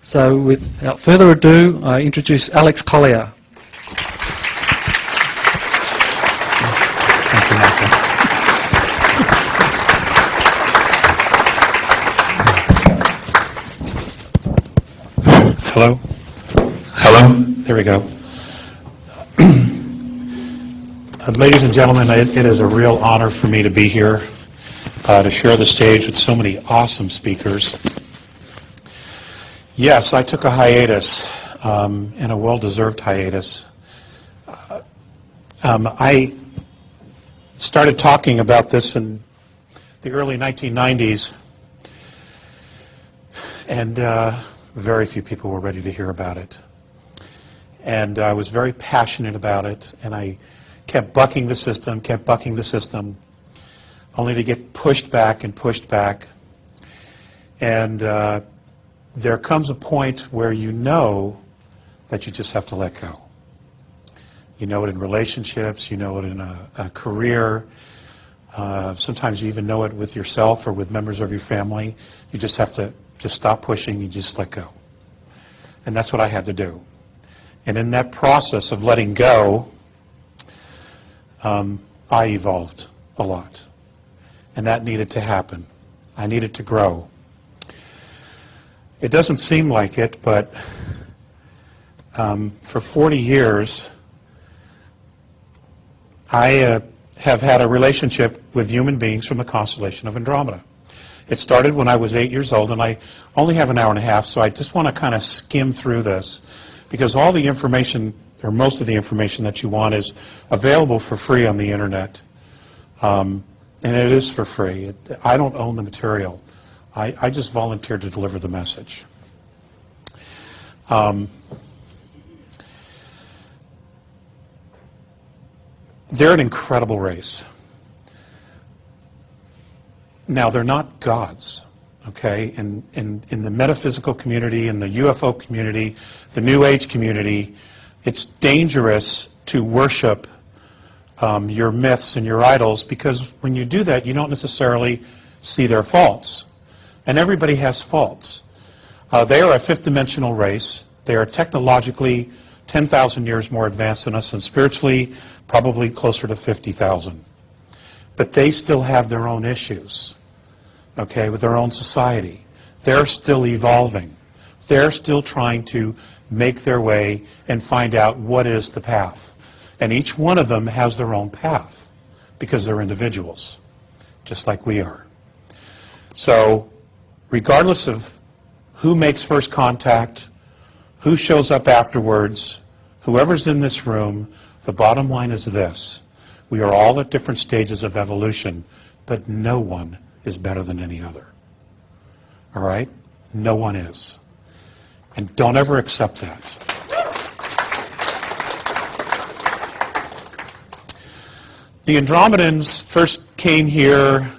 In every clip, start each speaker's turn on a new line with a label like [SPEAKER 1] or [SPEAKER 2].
[SPEAKER 1] So without further ado, I introduce Alex Collier.
[SPEAKER 2] Thank you, Michael. Hello? Hello? There we go. Ladies and gentlemen, it is a real honor for me to be here to share the stage with so many awesome speakers. Yes, I took a hiatus, and a well-deserved hiatus. I started talking about this in the early 1990s, and very few people were ready to hear about it. And I was very passionate about it, and I kept bucking the system, only to get pushed back and pushed back. And there comes a point where you know that you just have to let go. You know it in relationships, you know it in a career. Sometimes you even know it with yourself or with members of your family. You just have to just stop pushing, you just let go. And that's what I had to do. And in that process of letting go, I evolved a lot. And that needed to happen. I needed to grow. It doesn't seem like it, but for 40 years, I have had a relationship with human beings from the constellation of Andromeda. It started when I was 8 years old, and I only have an hour and a half, so I just want to kind of skim through this, because all the information, or most of the information that you want, is available for free on the internet. And it is for free. I don't own the material. I just volunteered to deliver the message. They're an incredible race. Now, they're not gods, okay? In the metaphysical community, in the UFO community, the New Age community, it's dangerous to worship your myths and your idols, because when you do that, you don't necessarily see their faults. And everybody has faults. They are a fifth-dimensional race. They are technologically 10,000 years more advanced than us, and spiritually probably closer to 50,000. But they still have their own issues, okay, with their own society. They're still evolving. They're still trying to make their way and find out what is the path. And each one of them has their own path, because they're individuals, just like we are. So regardless of who makes first contact, who shows up afterwards, whoever's in this room, the bottom line is this: we are all at different stages of evolution, but no one is better than any other. All right? No one is. And don't ever accept that. The Andromedans first came here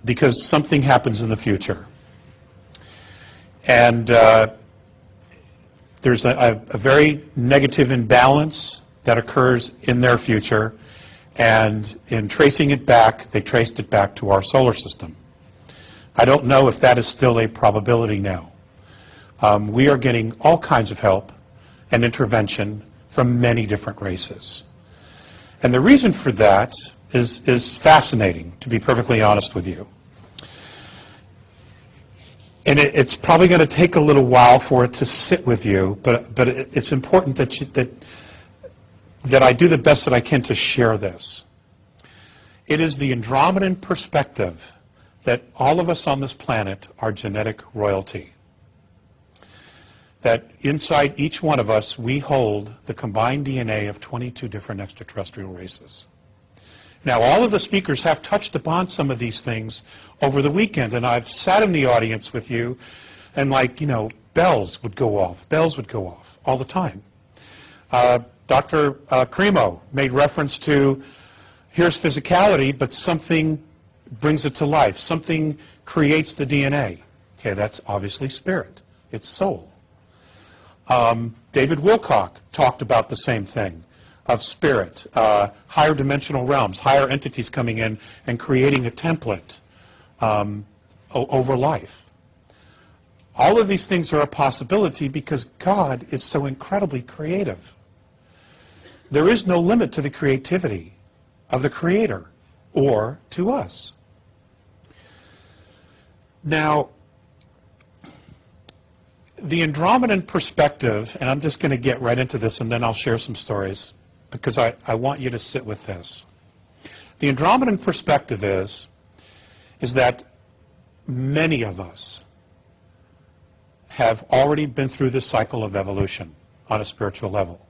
[SPEAKER 2] because something happens in the future. And there's a very negative imbalance that occurs in their future. And in tracing it back, they traced it back to our solar system. I don't know if that is still a probability now. We are getting all kinds of help and intervention from many different races. And the reason for that is fascinating, to be perfectly honest with you. And it's probably going to take a little while for it to sit with you, but it's important that I do the best that I can to share this. It is the Andromedan perspective that all of us on this planet are genetic royalty. That inside each one of us, we hold the combined DNA of 22 different extraterrestrial races. Now, all of the speakers have touched upon some of these things over the weekend, and I've sat in the audience with you, and bells would go off all the time. Dr. Cremo made reference to, here's physicality, but something brings it to life. Something creates the DNA. Okay, that's obviously spirit. It's soul. David Wilcock talked about the same thing, of spirit, higher dimensional realms, higher entities coming in and creating a template over life. All of these things are a possibility because God is so incredibly creative. There is no limit to the creativity of the Creator or to us. Now, the Andromedan perspective, and I'm just going to get right into this and then I'll share some stories because I want you to sit with this. The Andromedan perspective is that many of us have already been through this cycle of evolution on a spiritual level.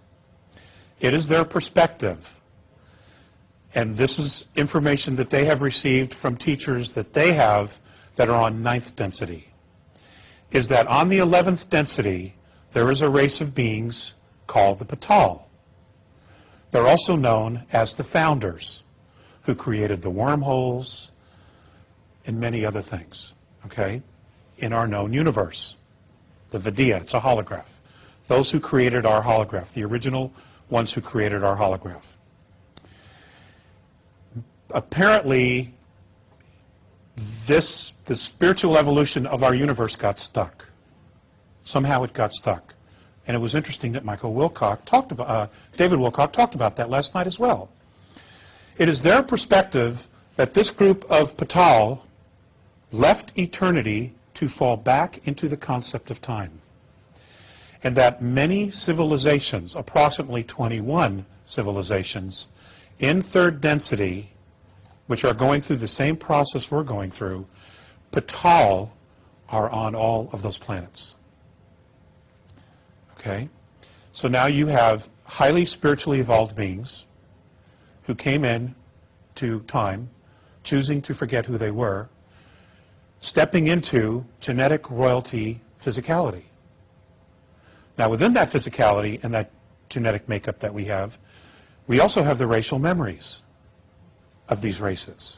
[SPEAKER 2] It is their perspective, and this is information that they have received from teachers that they have that are on 9th density, is that on the 11th density, there is a race of beings called the Patal. They're also known as the founders, who created the wormholes and many other things, okay, in our known universe. The Vidya, it's a holograph. Those who created our holograph, the original ones who created our holograph. Apparently, the spiritual evolution of our universe got stuck. Somehow it got stuck. And it was interesting that David Wilcock talked about that last night as well. It is their perspective that this group of Patal left eternity to fall back into the concept of time. And that many civilizations, approximately 21 civilizations, in 3rd density, which are going through the same process we're going through, Patal are on all of those planets. Okay? So now you have highly spiritually evolved beings who came in to time, choosing to forget who they were, stepping into genetic royalty physicality. Now, within that physicality and that genetic makeup that we have, we also have the racial memories of these races.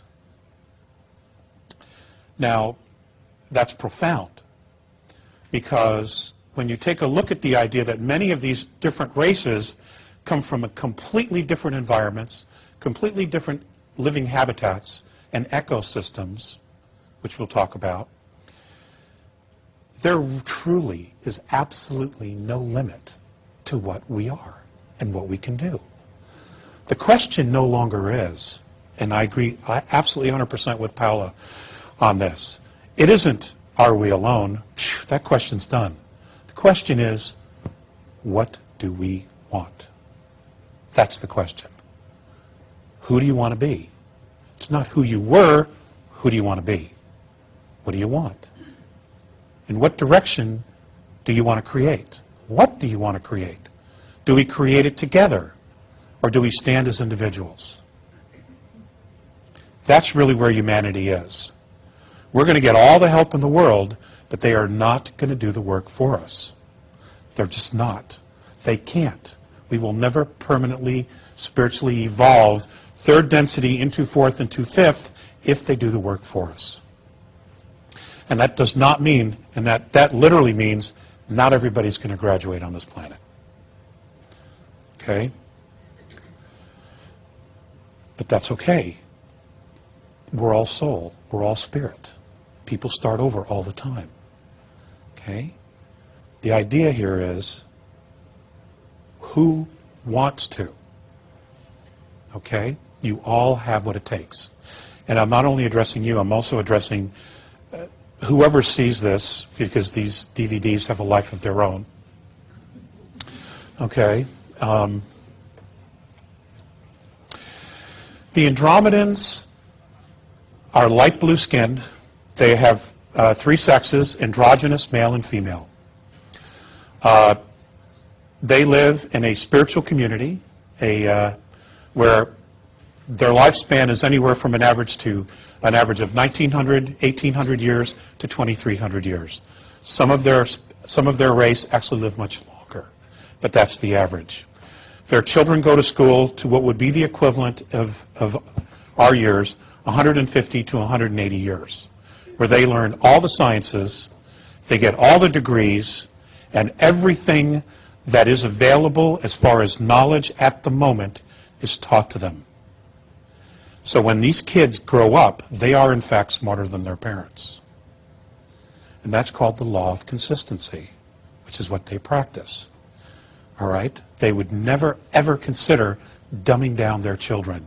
[SPEAKER 2] Now, that's profound because when you take a look at the idea that many of these different races come from completely different environments, completely different living habitats and ecosystems, which we'll talk about, there truly is absolutely no limit to what we are and what we can do. The question no longer is, and I agree absolutely 100% with Paula on this, it isn't, are we alone? That question's done. The question is, what do we want? That's the question. Who do you want to be? It's not who you were, who do you want to be? What do you want? In what direction do you want to create? What do you want to create? Do we create it together? Or do we stand as individuals? That's really where humanity is. We're going to get all the help in the world, but they are not going to do the work for us. They're just not. They can't. We will never permanently, spiritually evolve 3rd density into 4th and to 5th if they do the work for us. And that does not mean, and that literally means, not everybody's going to graduate on this planet. Okay? But that's okay. We're all soul. We're all spirit. People start over all the time. Okay? The idea here is, who wants to? Okay? You all have what it takes. And I'm not only addressing you, I'm also addressing whoever sees this, because these DVDs have a life of their own. Okay? The Andromedans are light blue skinned. They have 3 sexes, androgynous, male and female. They live in a spiritual community where their lifespan is anywhere from an average of 1,900, 1,800 years to 2,300 years. Some of their race actually live much longer, but that's the average. Their children go to school to what would be the equivalent of our years, 150 to 180 years, where they learn all the sciences, they get all the degrees, and everything that is available as far as knowledge at the moment is taught to them. So when these kids grow up, they are in fact smarter than their parents. And that's called the law of consistency, which is what they practice. All right? They would never, ever consider dumbing down their children.